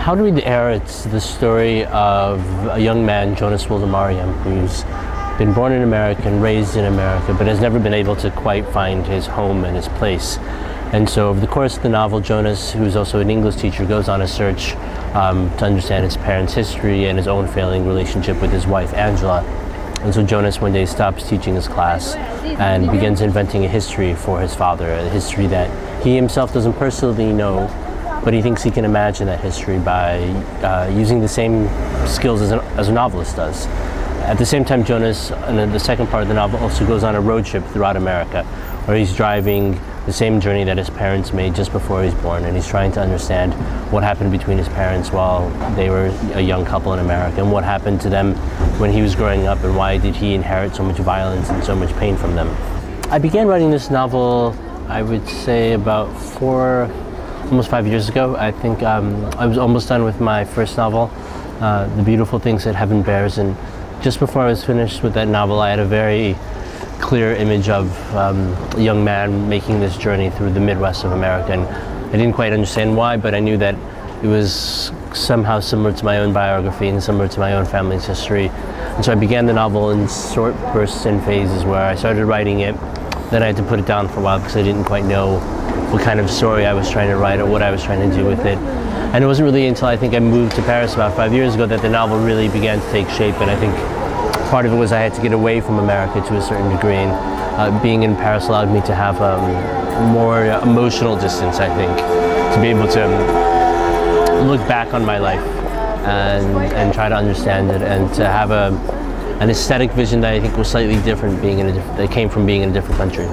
How to Read the Air, it's the story of a young man, Jonas Mariam, who's been born in America and raised in America, but has never been able to quite find his home and his place. And so over the course of the novel, Jonas, who's also an English teacher, goes on a search to understand his parents' history and his own failing relationship with his wife, Angela. And so Jonas one day stops teaching his class and begins inventing a history for his father, a history that he himself doesn't personally know, but he thinks he can imagine that history by using the same skills as a novelist does. At the same time, Jonas, in the second part of the novel, also goes on a road trip throughout America, where he's driving the same journey that his parents made just before he was born, and he's trying to understand what happened between his parents while they were a young couple in America, and what happened to them when he was growing up, and why did he inherit so much violence and so much pain from them. I began writing this novel, I would say, about almost 5 years ago. I think I was almost done with my first novel, The Beautiful Things That Heaven Bears, and just before I was finished with that novel, I had a very clear image of a young man making this journey through the Midwest of America, and I didn't quite understand why, but I knew that it was somehow similar to my own biography and similar to my own family's history. And so I began the novel in short bursts and phases, where I started writing it, then I had to put it down for a while because I didn't quite know what kind of story I was trying to write or what I was trying to do with it. And it wasn't really until I think I moved to Paris about 5 years ago that the novel really began to take shape, and I think part of it was I had to get away from America to a certain degree, and being in Paris allowed me to have more emotional distance, I think, to be able to look back on my life and try to understand it, and to have an aesthetic vision that I think was slightly different, that came from being in a different country.